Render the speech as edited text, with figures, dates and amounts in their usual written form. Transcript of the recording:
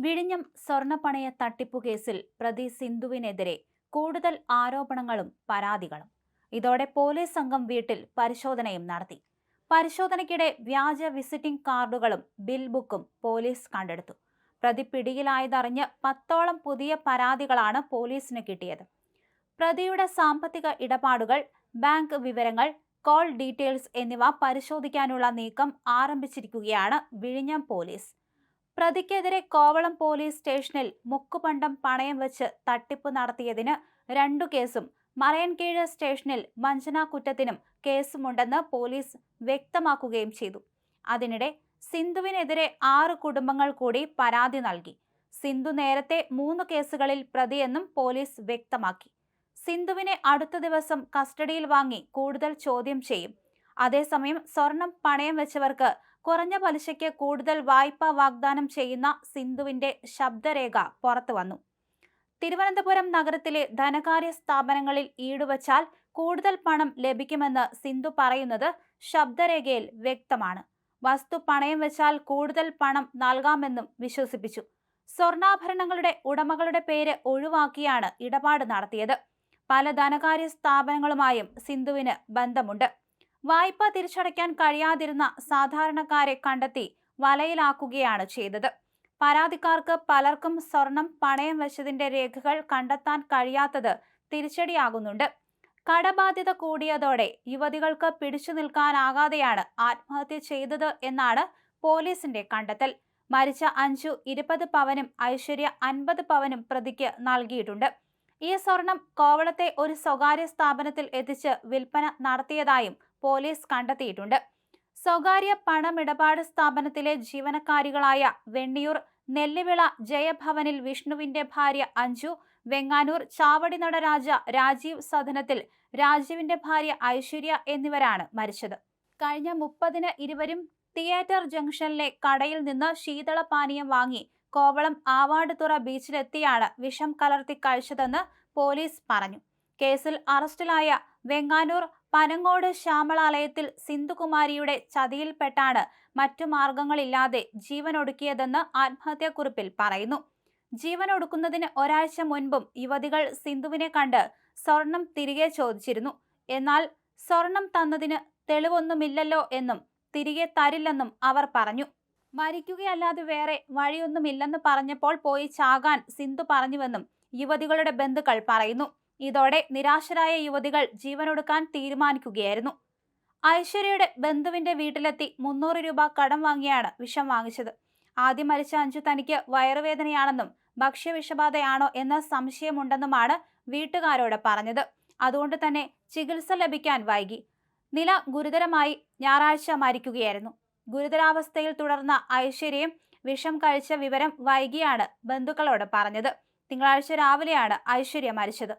വിഴിഞ്ഞം സ്വർണ്ണപ്പണയ തട്ടിപ്പുകേസിൽ പ്രതി സിന്ധുവിനെതിരെ കൂടുതൽ ആരോപണങ്ങളും പരാതികളും. ഇതോടെ പോലീസ് സംഘം വീട്ടിൽ പരിശോധനയും നടത്തി. പരിശോധനയ്ക്കിടെ വ്യാജ വിസിറ്റിംഗ് കാർഡുകളും ബിൽ ബുക്കും പോലീസ് കണ്ടെടുത്തു. പ്രതി പിടിയിലായതറിഞ്ഞ് 10ഓളം പുതിയ പരാതികളാണ് പോലീസിന് കിട്ടിയത്. പ്രതിയുടെ സാമ്പത്തിക ഇടപാടുകൾ, ബാങ്ക് വിവരങ്ങൾ, കോൾ ഡീറ്റെയിൽസ് എന്നിവ പരിശോധിക്കാനുള്ള നീക്കം ആരംഭിച്ചിരിക്കുകയാണ് വിഴിഞ്ഞം പോലീസ്. പ്രതിക്കെതിരെ കോവളം പോലീസ് സ്റ്റേഷനിൽ മുക്കുപണ്ടം പണയം വെച്ച് തട്ടിപ്പ് നടത്തിയതിന് 2 കേസും മറയൻകീഴ് സ്റ്റേഷനിൽ വഞ്ചനാക്കുറ്റത്തിനും കേസുമുണ്ടെന്ന് പോലീസ് വ്യക്തമാക്കുകയും ചെയ്തു. അതിനിടെ സിന്ധുവിനെതിരെ 6 കുടുംബങ്ങൾ കൂടി പരാതി നൽകി. സിന്ധു നേരത്തെ 3 കേസുകളിൽ പ്രതിയെന്നും പോലീസ് വ്യക്തമാക്കി. സിന്ധുവിനെ അടുത്ത ദിവസം കസ്റ്റഡിയിൽ വാങ്ങി കൂടുതൽ ചോദ്യം ചെയ്യും. അതേസമയം സ്വർണം പണയം വെച്ചവർക്ക് കുറഞ്ഞ പലിശയ്ക്ക് കൂടുതൽ വായ്പ വാഗ്ദാനം ചെയ്യുന്ന സിന്ധുവിന്റെ ശബ്ദരേഖ പുറത്തു വന്നു. തിരുവനന്തപുരം നഗരത്തിലെ ധനകാര്യ സ്ഥാപനങ്ങളിൽ ഈടുവച്ചാൽ കൂടുതൽ പണം ലഭിക്കുമെന്ന് സിന്ധു പറയുന്നത് ശബ്ദരേഖയിൽ വ്യക്തമാണ്. വസ്തു പണയം വെച്ചാൽ കൂടുതൽ പണം നൽകാമെന്നും വിശ്വസിപ്പിച്ചു. സ്വർണ്ണാഭരണങ്ങളുടെ ഉടമകളുടെ പേര് ഒഴിവാക്കിയാണ് ഇടപാട് നടത്തിയത്. പല ധനകാര്യ സ്ഥാപനങ്ങളുമായും സിന്ധുവിന് ബന്ധമുണ്ട്. വായ്പ തിരിച്ചടയ്ക്കാൻ കഴിയാതിരുന്ന സാധാരണക്കാരെ കണ്ടെത്തി വലയിലാക്കുകയാണ് ചെയ്തത്. പരാതിക്കാർക്ക് പലർക്കും സ്വർണം പണയം വെച്ചതിന്റെ രേഖകൾ കണ്ടെത്താൻ കഴിയാത്തത് തിരിച്ചടിയാകുന്നുണ്ട്. കടബാധ്യത കൂടിയതോടെ യുവതികൾക്ക് പിടിച്ചു നിൽക്കാനാകാതെയാണ് ആത്മഹത്യ ചെയ്തത് എന്നാണ് പോലീസിന്റെ കണ്ടെത്തൽ. മരിച്ച അഞ്ജു 20 പവനും ഐശ്വര്യ 50 പവനും പ്രതിക്ക് നൽകിയിട്ടുണ്ട്. ഈ സ്വർണം കോവളത്തെ ഒരു സ്വകാര്യ സ്ഥാപനത്തിൽ എത്തിച്ച് വിൽപ്പന നടത്തിയതായും പോലീസ് കണ്ടെത്തിയിട്ടുണ്ട്. സ്വകാര്യ പണമിടപാട് സ്ഥാപനത്തിലെ ജീവനക്കാരികളായ വെണ്ണിയൂർ നെല്ലിവിള ജയഭവനിൽ വിഷ്ണുവിന്റെ ഭാര്യ അഞ്ജു, വെങ്ങാനൂർ ചാവടിനട രാജീവ് സദനത്തിൽ രാജീവിന്റെ ഭാര്യ ഐശ്വര്യ എന്നിവരാണ് മരിച്ചത്. കഴിഞ്ഞ 30-ന് ഇരുവരും തിയേറ്റർ ജംഗ്ഷനിലെ കടയിൽ നിന്ന് ശീതളപാനീയം വാങ്ങി കോവളം ആവാടുതുറ ബീച്ചിലെത്തിയാണ് വിഷം കലർത്തി കഴിച്ചതെന്ന് പോലീസ് പറഞ്ഞു. കേസിൽ അറസ്റ്റിലായ വെങ്ങാനൂർ പനങ്ങോട് ശ്യാമളാലയത്തിൽ സിന്ധുകുമാരിയുടെ ചതിയിൽപ്പെട്ടാണ് മറ്റു മാർഗങ്ങളില്ലാതെ ജീവനൊടുക്കിയതെന്ന് ആത്മഹത്യാക്കുറിപ്പിൽ പറയുന്നു. ജീവനൊടുക്കുന്നതിന് ഒരാഴ്ച മുൻപും യുവതികൾ സിന്ധുവിനെ കണ്ട് സ്വർണം തിരികെ ചോദിച്ചിരുന്നു. എന്നാൽ സ്വർണം തന്നതിന് തെളിവൊന്നുമില്ലല്ലോ എന്നും തിരികെ തരില്ലെന്നും അവർ പറഞ്ഞു. മരിക്കുകയല്ലാതെ വേറെ വഴിയൊന്നുമില്ലെന്ന് പറഞ്ഞപ്പോൾ പോയി ചാകാൻ സിന്ധു പറഞ്ഞുവെന്നും യുവതികളുടെ ബന്ധുക്കൾ പറയുന്നു. ഇതോടെ നിരാശരായ യുവതികൾ ജീവനൊടുക്കാൻ തീരുമാനിക്കുകയായിരുന്നു. ഐശ്വര്യയുടെ ബന്ധുവിന്റെ വീട്ടിലെത്തി 300 രൂപ കടം വാങ്ങിയാണ് വിഷം വാങ്ങിച്ചത്. ആദ്യം മരിച്ച അഞ്ജു തനിക്ക് വയറുവേദനയാണെന്നും ഭക്ഷ്യവിഷബാധയാണോ എന്ന സംശയമുണ്ടെന്നുമാണ് വീട്ടുകാരോട് പറഞ്ഞത്. അതുകൊണ്ട് തന്നെ ചികിത്സ ലഭിക്കാൻ വൈകി. നില ഗുരുതരമായി ഞായറാഴ്ച മരിക്കുകയായിരുന്നു. ഗുരുതരാവസ്ഥയിൽ തുടർന്ന ഐശ്വര്യയും വിഷം കഴിച്ച വിവരം വൈകിയാണ് ബന്ധുക്കളോട് പറഞ്ഞത്. തിങ്കളാഴ്ച രാവിലെയാണ് ഐശ്വര്യ മരിച്ചത്.